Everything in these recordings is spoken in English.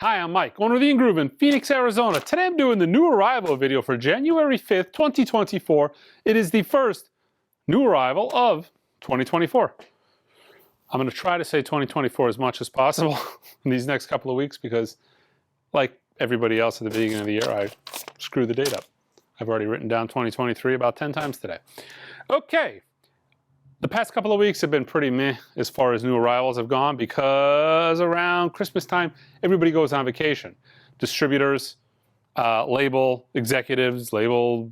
Hi, I'm Mike, owner of The Groove in Phoenix, Arizona. Today I'm doing the new arrival video for January 5th, 2024. It is the first new arrival of 2024. I'm going to try to say 2024 as much as possible in these next couple of weeks because, like everybody else at the beginning of the year, I screw the date up. I've already written down 2023 about 10 times today. Okay. The past couple of weeks have been pretty meh as far as new arrivals have gone because around Christmas time, everybody goes on vacation. Distributors, label executives, label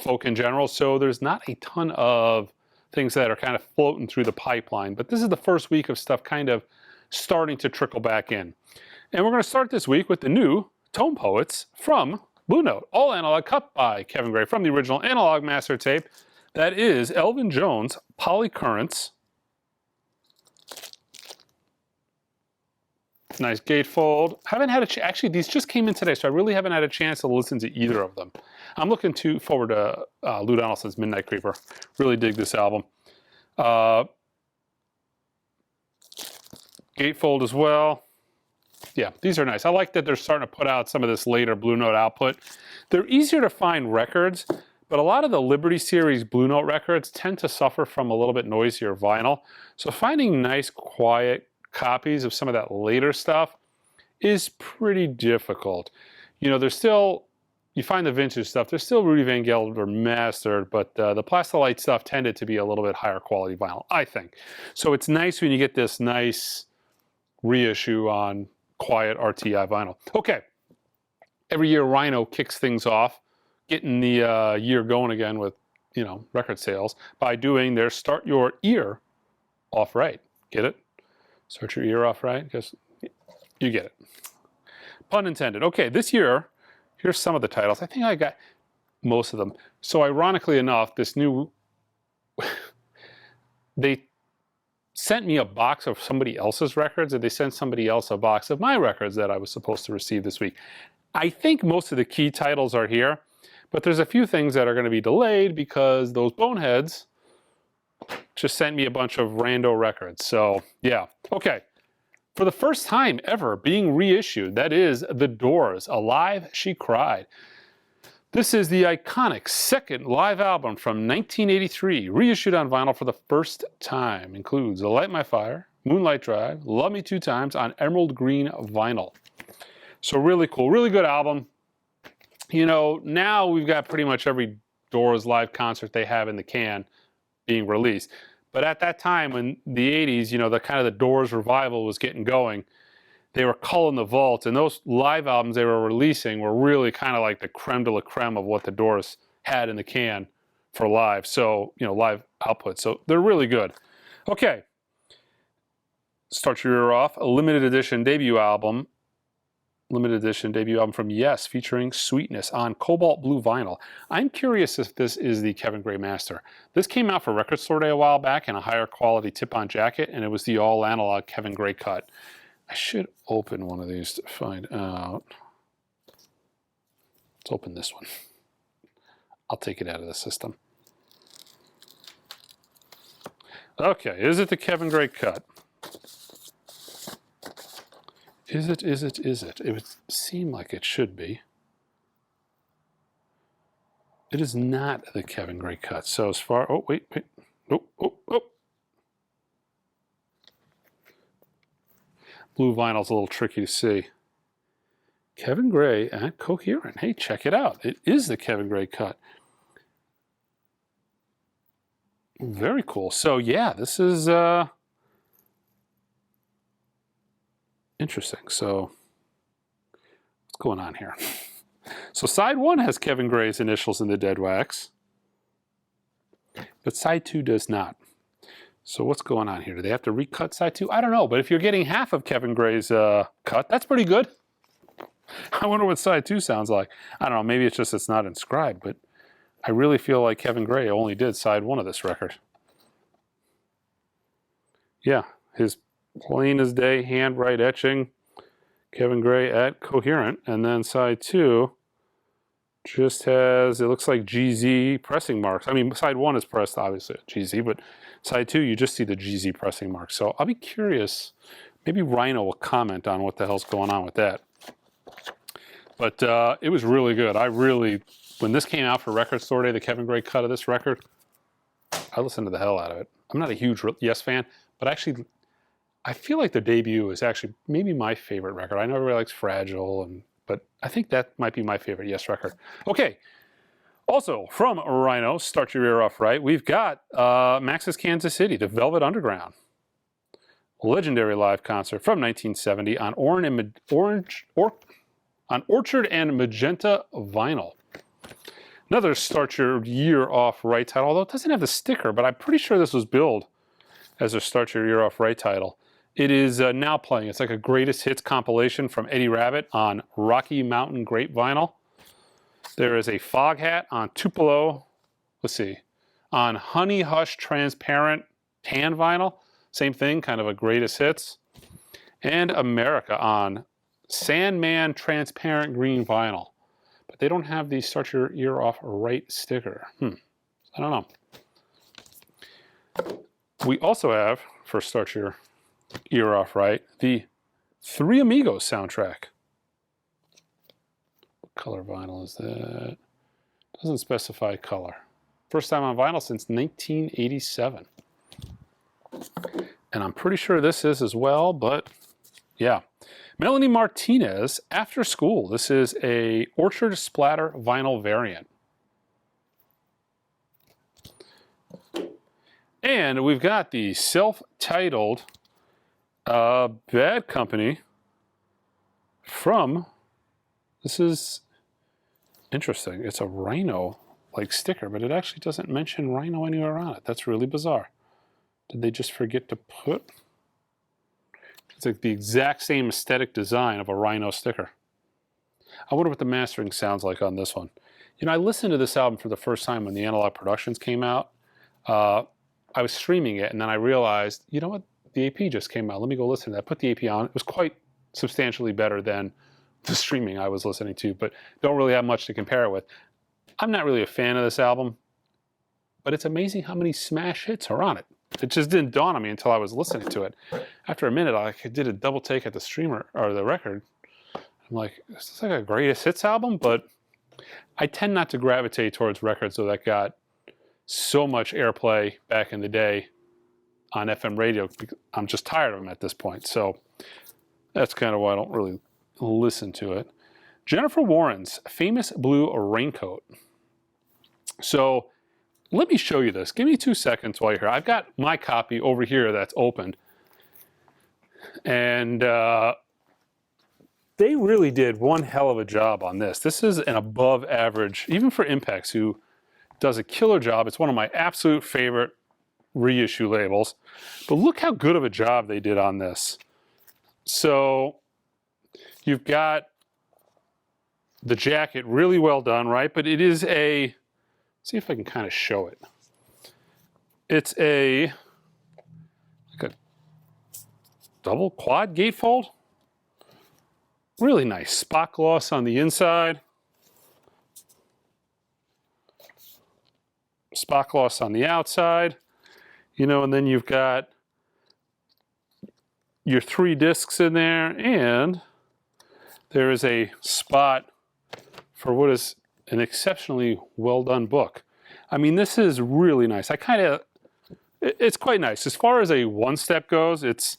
folk in general. So there's not a ton of things that are kind of floating through the pipeline. But this is the first week of stuff kind of starting to trickle back in. And we're going to start this week with the new Tone Poets from Blue Note. All analog cut by Kevin Gray from the original analog master tape. That is Elvin Jones, Polycurrents. Nice gatefold. Haven't had a actually, these just came in today, so I really haven't had a chance to listen to either of them. I'm looking forward to Lou Donaldson's Midnight Creeper. Really dig this album. Gatefold as well. Yeah, these are nice. I like that they're starting to put out some of this later Blue Note output. They're easier to find records. But a lot of the Liberty Series Blue Note records tend to suffer from a little bit noisier vinyl. So finding nice, quiet copies of some of that later stuff is pretty difficult. You know, there's still, you find the vintage stuff, there's still Rudy Van Gelder or mastered, but the Plastilite stuff tended to be a little bit higher quality vinyl, I think. So it's nice when you get this nice reissue on quiet RTI vinyl. Okay, every year Rhino kicks things off, getting the year going again with, you know, record sales by doing their Start Your Ear Off Right. Get it? Start your ear off right? Because you get it. Pun intended. Okay, this year, here's some of the titles. I think I got most of them. So ironically enough, this new, they sent me a box of somebody else's records, and they sent somebody else a box of my records that I was supposed to receive this week. I think most of the key titles are here. But there's a few things that are going to be delayed because those boneheads just sent me a bunch of rando records. So, yeah. Okay. For the first time ever being reissued, that is The Doors, Alive She Cried. This is the iconic second live album from 1983, reissued on vinyl for the first time. Includes Light My Fire, Moonlight Drive, Love Me Two Times on emerald green vinyl. So really cool, really good album. You know, now we've got pretty much every Doors live concert they have in the can being released. But at that time, in the 80s, you know, the kind of the Doors revival was getting going. They were culling the vault, and those live albums they were releasing were really kind of like the creme de la creme of what the Doors had in the can for live. So, you know, live output. So they're really good. Okay. Start Your Ear Off, a limited edition debut album. Limited edition debut album from Yes, featuring Sweetness on cobalt blue vinyl. I'm curious if this is the Kevin Gray master. This came out for Record Store Day a while back in a higher quality tip-on jacket, and it was the all analog Kevin Gray cut. I should open one of these to find out. Let's open this one. I'll take it out of the system. Okay, is it the Kevin Gray cut? Is it? It would seem like it should be. It is not the Kevin Gray cut. So as far, oh, wait. Oh. Blue vinyl's a little tricky to see. Kevin Gray at Coherent. Hey, check it out. It is the Kevin Gray cut. Very cool. So yeah, this is, interesting. So what's going on here? So side one has Kevin Gray's initials in the dead wax, but side two does not. So what's going on here? Do they have to recut side two? I don't know, but if you're getting half of Kevin Gray's cut, that's pretty good. I wonder what side two sounds like. I don't know, maybe it's just it's not inscribed, but I really feel like Kevin Gray only did side one of this record. Yeah, his plain as day, handwrite etching, Kevin Gray at Coherent, and then side two just has, it looks like GZ pressing marks. I mean, side one is pressed, obviously, GZ, but side two, you just see the GZ pressing marks. So I'll be curious Maybe Rhino will comment on what the hell's going on with that. But it was really good. When this came out for Record Store Day, the Kevin Gray cut of this record, I listened to the hell out of it. I'm not a huge Yes fan, but actually, I feel like their debut is actually maybe my favorite record. I know everybody likes Fragile, but I think that might be my favorite Yes record. Okay. Also, from Rhino, Start Your Ear Off Right, we've got Max's Kansas City, the Velvet Underground. Legendary live concert from 1970 on Orchard and Magenta vinyl. Another Start Your Year Off Right title, although it doesn't have the sticker, but I'm pretty sure this was billed as a Start Your Year Off Right title. It is now playing. It's like a greatest hits compilation from Eddie Rabbit on Rocky Mountain Grape vinyl. There is a Fog Hat on Tupelo, let's see, on Honey Hush Transparent tan vinyl. Same thing, kind of a greatest hits. And America on Sandman Transparent Green vinyl. But they don't have the Start Your Ear Off Right sticker. I don't know. We also have, for Start Your Ear Off Right, the Three Amigos soundtrack. What color vinyl is that? Doesn't specify color. First time on vinyl since 1987. And I'm pretty sure this is as well, but yeah. Melanie Martinez, After School. This is a Orchard Splatter vinyl variant. And we've got the self-titled Bad Company from, this is interesting. It's a Rhino-like sticker, but it actually doesn't mention Rhino anywhere on it. That's really bizarre. Did they just forget to put? It's like the exact same aesthetic design of a Rhino sticker. I wonder what the mastering sounds like on this one. You know, I listened to this album for the first time when the Analog Productions came out. I was streaming it, and then I realized, you know what? The AP just came out. Let me go listen to that. Put the AP on. It was quite substantially better than the streaming I was listening to, but don't really have much to compare it with. I'm not really a fan of this album, but it's amazing how many smash hits are on it. It just didn't dawn on me until I was listening to it. After a minute, I did a double take at the streamer or the record. I'm like, is this like a greatest hits album? But I tend not to gravitate towards records that got so much airplay back in the day on FM radio. I'm just tired of them at this point. So that's kind of why I don't really listen to it. Jennifer Warren's Famous Blue Raincoat. So let me show you this. Give me 2 seconds while you're here. I've got my copy over here that's opened. And they really did one hell of a job on this. This is an above average, even for Impex, who does a killer job. It's one of my absolute favorite reissue labels. But look how good of a job they did on this. So you've got the jacket really well done, right? But it is a, see if I can kind of show it. It's like a double quad gatefold. Really nice spot gloss on the inside. Spot gloss on the outside. You know, and then you've got your 3 discs in there, and there is a spot for what is an exceptionally well done book. I mean, this is really nice. It's quite nice. As far as a one-step goes, it's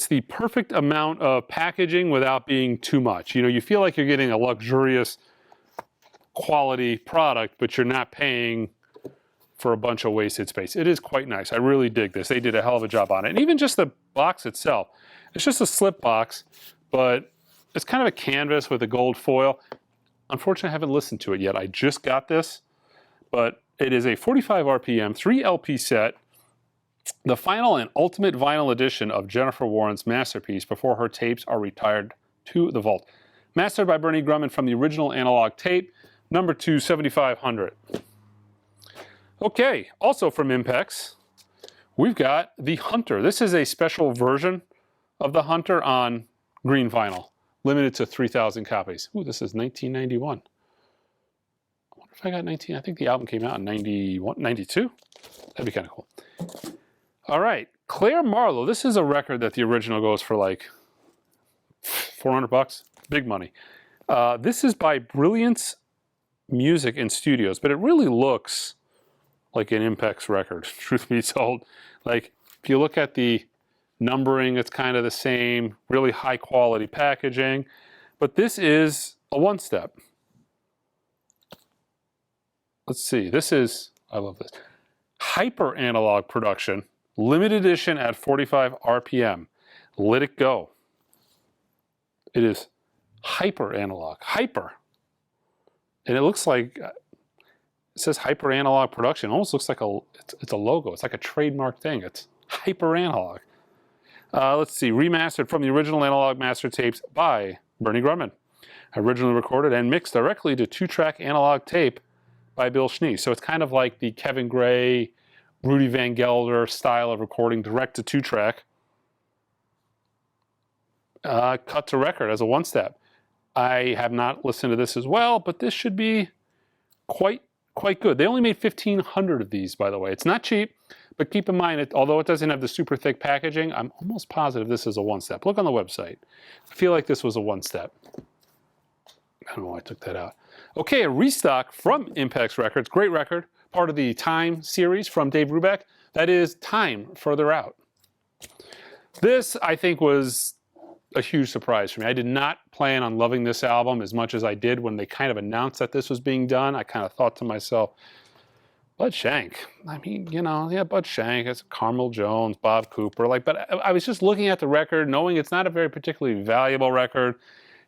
the perfect amount of packaging without being too much. You know, you feel like you're getting a luxurious quality product, but you're not paying for a bunch of wasted space. It is quite nice. I really dig this. They did a hell of a job on it. And even just the box itself. It's just a slip box, but it's kind of a canvas with a gold foil. Unfortunately, I haven't listened to it yet. I just got this, but it is a 45 RPM, 3 LP set, the final and ultimate vinyl edition of Jennifer Warren's masterpiece before her tapes are retired to the vault. Mastered by Bernie Grumman from the original analog tape, number 2, 7500. Okay, also from Impex, we've got the Hunter. This is a special version of the Hunter on green vinyl, limited to 3,000 copies. Ooh, this is 1991. I wonder if I got 19. I think the album came out in 91, 92. That'd be kind of cool. All right, Claire Marlowe, this is a record that the original goes for like 400 bucks, big money. This is by Brilliance Music and Studios, but it really looks like an Impex record, truth be told. Like, if you look at the numbering, it's kind of the same, really high quality packaging, but this is a one-step. Let's see, this is, I love this, hyper analog production, limited edition at 45 RPM. Let it go. It is hyper analog, hyper. And it looks like, it says hyper analog production. It almost looks like it's a logo. It's like a trademark thing. It's hyper analog. Let's see, remastered from the original analog master tapes by Bernie Grumman. Originally recorded and mixed directly to 2-track analog tape by Bill Schnee. So it's kind of like the Kevin Gray, Rudy Van Gelder style of recording, direct to 2-track. Cut to record as a one-step. I have not listened to this as well, but this should be quite good. They only made 1,500 of these, by the way. It's not cheap, but keep in mind, although it doesn't have the super thick packaging, I'm almost positive this is a one-step. Look on the website. I feel like this was a one-step. I don't know why I took that out. Okay, a restock from Impex Records. Great record. Part of the Time series from Dave Brubeck. That is Time Further Out. This, I think, was a huge surprise for me. I did not plan on loving this album as much as I did when they kind of announced that this was being done. I kind of thought to myself, Bud Shank. I mean, you know, yeah, Bud Shank, it's Carmel Jones, Bob Cooper. Like, but I was just looking at the record, knowing it's not a very particularly valuable record.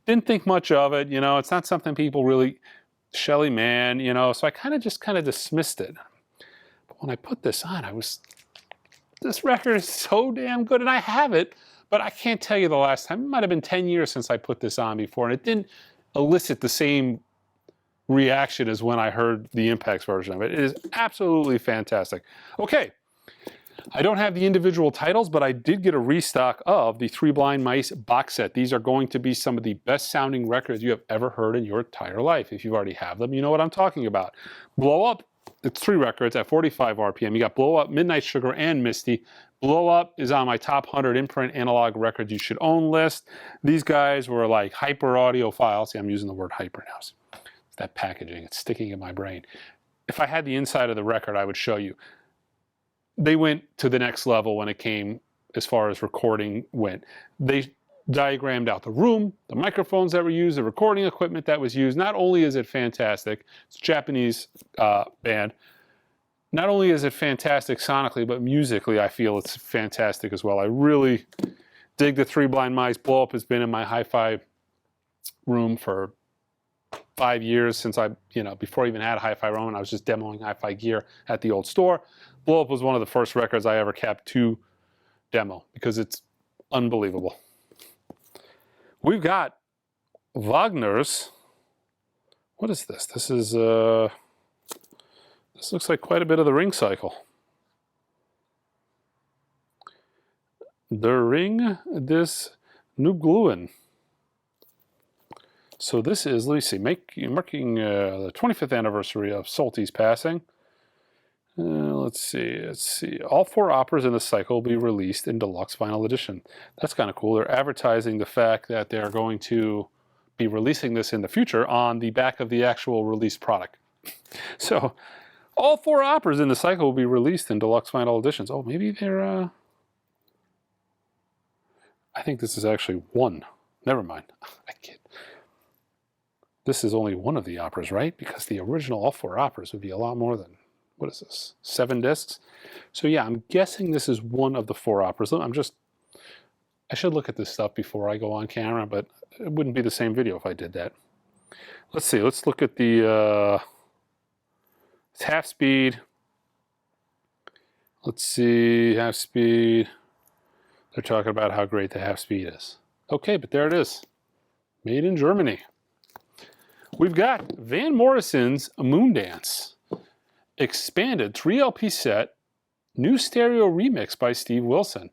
Didn't think much of it, you know, it's not something people really, Shelly Manne, you know, so I kind of dismissed it. But when I put this on, this record is so damn good, and I have it, but I can't tell you the last time. It might have been 10 years since I put this on before, and it didn't elicit the same reaction as when I heard the Impex version of it. It is absolutely fantastic. Okay. I don't have the individual titles, but I did get a restock of the Three Blind Mice box set. These are going to be some of the best sounding records you have ever heard in your entire life. If you already have them, you know what I'm talking about. Blow Up, it's 3 records at 45 RPM. You got Blow Up, Midnight Sugar, and Misty. Blow Up is on my top 100 imprint analog records you should own list. These guys were like hyper audiophiles. See, I'm using the word hyper now. It's that packaging, it's sticking in my brain. If I had the inside of the record, I would show you. They went to the next level when it came as far as recording went. They diagrammed out the room, the microphones that were used, the recording equipment that was used. Not only is it fantastic, it's a Japanese band, not only is it fantastic sonically, but musically I feel it's fantastic as well. I really dig the Three Blind Mice. Blow Up has been in my hi-fi room for 5 years since before I even had a hi-fi room, and I was just demoing hi-fi gear at the old store. Blow Up was one of the first records I ever kept to demo because it's unbelievable. We've got Wagner's, what is this? This is, this looks like quite a bit of the Ring cycle. The Ring des Nibelungen. So this is, let me see, marking the 25th anniversary of Solti's passing. Let's see. All 4 operas in the cycle will be released in deluxe vinyl edition. That's kind of cool. They're advertising the fact that they're going to be releasing this in the future on the back of the actual released product. So all 4 operas in the cycle will be released in deluxe vinyl editions. Oh, maybe they're, I think this is actually 1. Never mind. I kid. This is only 1 of the operas, right? Because the original all 4 operas would be a lot more than, what is this, 7 discs? So yeah, I'm guessing this is 1 of the 4 operas. I should look at this stuff before I go on camera, but it wouldn't be the same video if I did that. Let's see, let's look at the it's half speed. Let's see, half speed. They're talking about how great the half speed is. Okay, but there it is. Made in Germany. We've got Van Morrison's Moondance. Expanded 3 LP set, new stereo remix by Steve Wilson,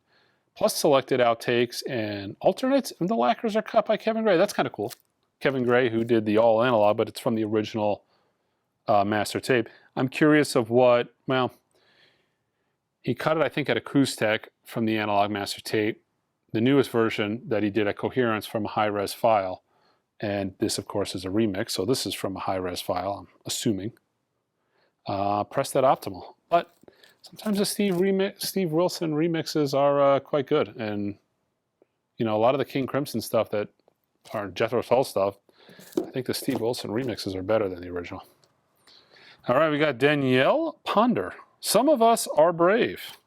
plus selected outtakes and alternates, and the lacquers are cut by Kevin Gray. That's kind of cool. Kevin Gray, who did the all analog, but it's from the original master tape. I'm curious of what, well, he cut it, I think, at Acoustic from the analog master tape, the newest version that he did at Coherence from a high-res file. And this, of course, is a remix, so this is from a high-res file, I'm assuming. Press that optimal. But sometimes the Steve Wilson remixes are quite good. And, you know, a lot of the King Crimson stuff that are Jethro Tull stuff, I think the Steve Wilson remixes are better than the original. All right, we got Danielle Ponder. Some of Us Are Brave.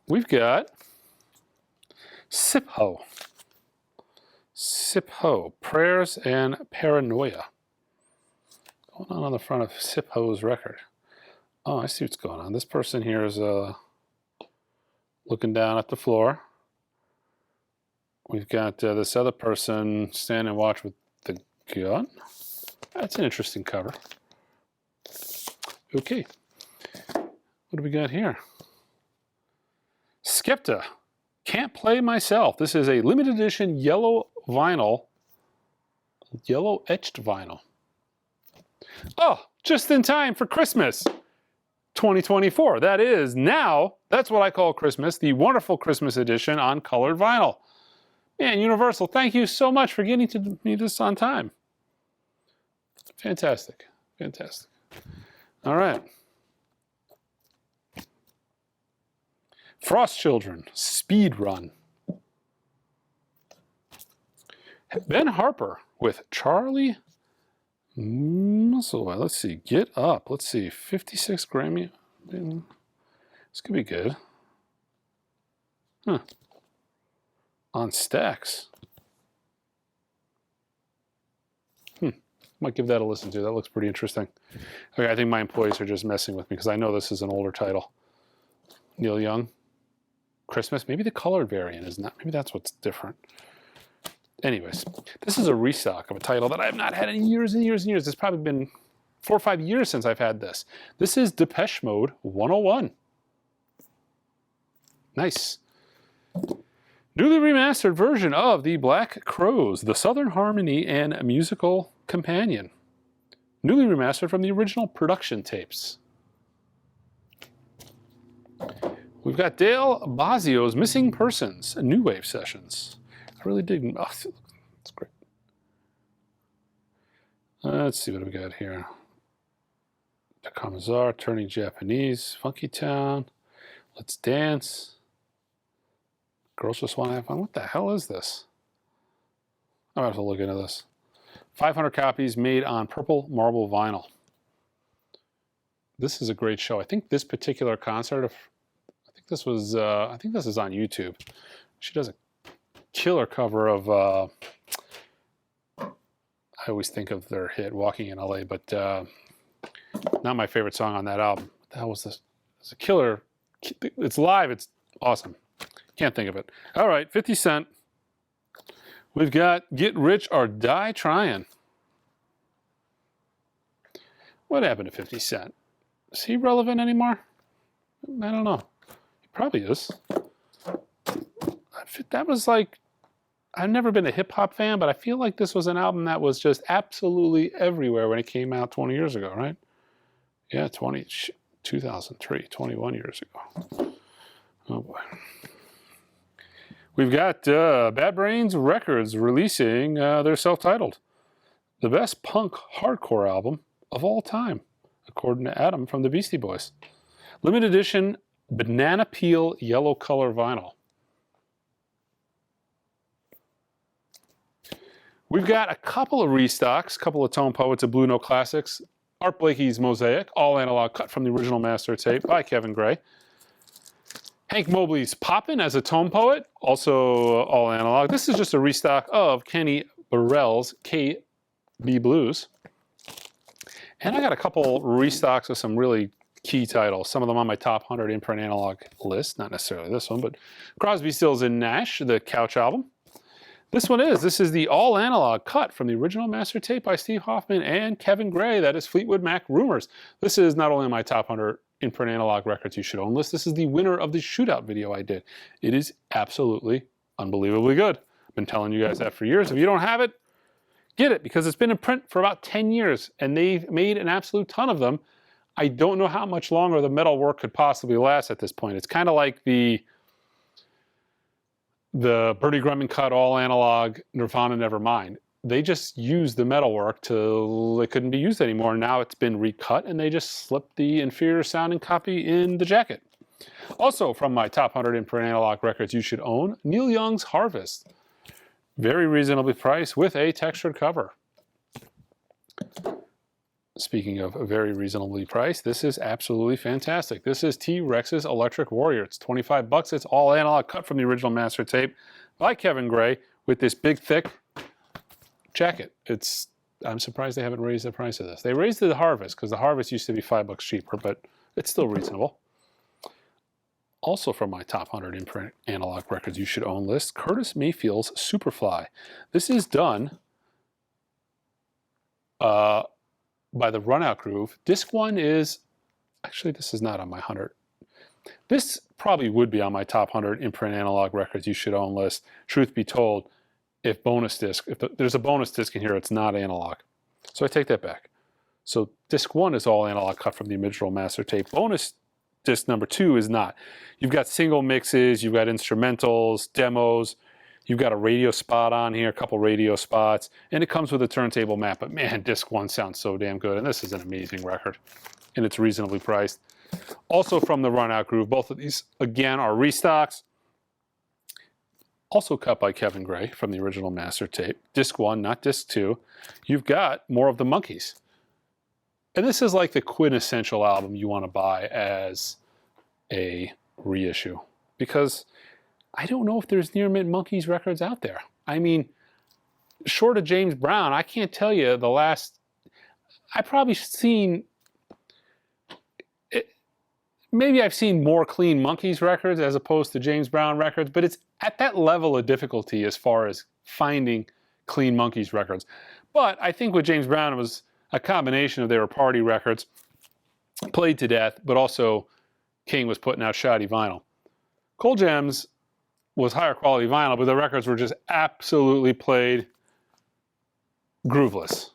We've got Sipho. Sipho, Prayers and Paranoia. What's going on the front of Sipho's record? Oh, I see what's going on. This person here is looking down at the floor. We've got this other person stand and watch with the gun. That's an interesting cover. Okay. What do we got here? Skepta. Can't Play Myself. This is a limited edition yellow vinyl. Yellow etched vinyl. Oh, just in time for Christmas 2024. That is now, that's what I call Christmas, the wonderful Christmas edition on colored vinyl. Man, Universal, thank you so much for getting to me this on time. Fantastic. Fantastic. All right. Frost Children, Speed Run. Ben Harper with Charlie Musselwhite. Let's see, Get Up. Let's see, 56 Grammy. This could be good. Huh. On Stax. Might give that a listen to. That looks pretty interesting. Okay, I think my employees are just messing with me because I know this is an older title. Neil Young. Christmas. Maybe the colored variant is not. Maybe that's what's different. Anyways, this is a restock of a title that I have not had in years and years and years. It's probably been 4 or 5 years since I've had this. This is Depeche Mode 101. Nice. Newly remastered version of the Black Crowes, the Southern Harmony and Musical Companion. Newly remastered from the original production tapes. We've got Dale Bazio's Missing Persons, New Wave Sessions. I really dig. Oh, that's great. Let's see what we got here. Takamazar, Turning Japanese, Funky Town, Let's Dance. Girls Just Want to Have Fun. What the hell is this? I'm going to have to look into this. 500 copies made on purple marble vinyl. This is a great show. I think this particular concert, I think this is on YouTube. She does a killer cover of, I always think of their hit Walking in LA, but not my favorite song on that album. What the hell was this? It's a killer. It's live. It's awesome. Can't think of it. All right, 50 Cent. We've got Get Rich or Die Trying. What happened to 50 Cent? Is he relevant anymore? I don't know. He probably is. That was like, I've never been a hip-hop fan, but I feel like this was an album that was just absolutely everywhere when it came out 20 years ago, right? Yeah, 2003, 21 years ago. Oh boy. We've got Bad Brains Records releasing their self-titled, the best punk hardcore album of all time, according to Adam from the Beastie Boys. Limited edition banana peel yellow color vinyl. We've got a couple of restocks, a couple of Tone Poets of Blue Note Classics. Art Blakey's Mosaic, all analog, cut from the original master tape by Kevin Gray. Hank Mobley's Poppin' as a Tone Poet, also all analog. This is just a restock of Kenny Burrell's KB Blues. And I got a couple restocks of some really key titles, some of them on my top 100 imprint analog list, not necessarily this one, but Crosby, Stills and Nash, the Couch album. This is the all analog cut from the original master tape by Steve Hoffman and Kevin Gray. That is Fleetwood Mac Rumors. This is not only on my top 100 imprint analog records you should own list, this is the winner of the shootout video I did. It is absolutely unbelievably good. I've been telling you guys that for years. If you don't have it, get it, because it's been in print for about 10 years and they've made an absolute ton of them. I don't know how much longer the metal work could possibly last at this point. It's kind of like the Bernie Grumman cut all analog Nirvana Nevermind. They just used the metalwork till it couldn't be used anymore. Now it's been recut and they just slipped the inferior sounding copy in the jacket. Also from my top 100 imprint analog records you should own, Neil Young's Harvest. Very reasonably priced with a textured cover. Speaking of very reasonably priced, this is absolutely fantastic. This is T-Rex's Electric Warrior. It's 25 bucks. It's all analog, cut from the original master tape by Kevin Gray with this big, thick jacket. I'm surprised they haven't raised the price of this. They raised the Harvest because the Harvest used to be $5 cheaper, but it's still reasonable. Also from my top 100 imprint analog records you should own list, Curtis Mayfield's Superfly. This is done by the Runout Groove. Disc 1 is, actually this is not on my 100. This probably would be on my top 100 imprint analog records you should own list. Truth be told, if there's a bonus disc in here, it's not analog. So I take that back. So disc 1 is all analog cut from the original master tape. Bonus disc number 2 is not. You've got single mixes, you've got instrumentals, demos, you've got a radio spot on here, a couple radio spots, and it comes with a turntable map. But man, disc 1 sounds so damn good, and this is an amazing record, and it's reasonably priced. Also from the Runout Groove, both of these, again, are restocks. Also cut by Kevin Gray from the original master tape. Disc 1, not disc 2. You've got More of the Monkees. And this is like the quintessential album you want to buy as a reissue, because I don't know if there's near mint Monkees records out there. I mean, short of James Brown, I can't tell you the last, I've probably seen, maybe I've seen more clean Monkees records as opposed to James Brown records, but it's at that level of difficulty as far as finding clean Monkees records. But I think with James Brown, it was a combination of, they were party records, played to death, but also King was putting out shoddy vinyl. Cold Gems was higher quality vinyl, but the records were just absolutely played grooveless.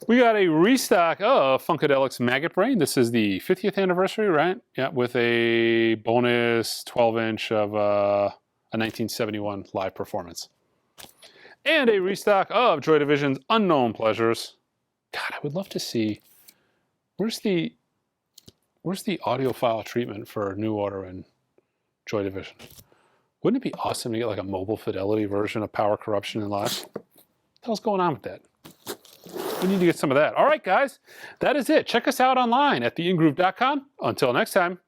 We got a restock of Funkadelic's Maggot Brain. This is the 50th anniversary, right? Yeah, with a bonus 12-inch of a 1971 live performance. And a restock of Joy Division's Unknown Pleasures. God, I would love to see, where's the audiophile treatment for New Order and Joy Division? Wouldn't it be awesome to get like a mobile fidelity version of Power, Corruption, and Lies? What the hell's going on with that? We need to get some of that. All right, guys, that is it. Check us out online at theingroove.com. Until next time.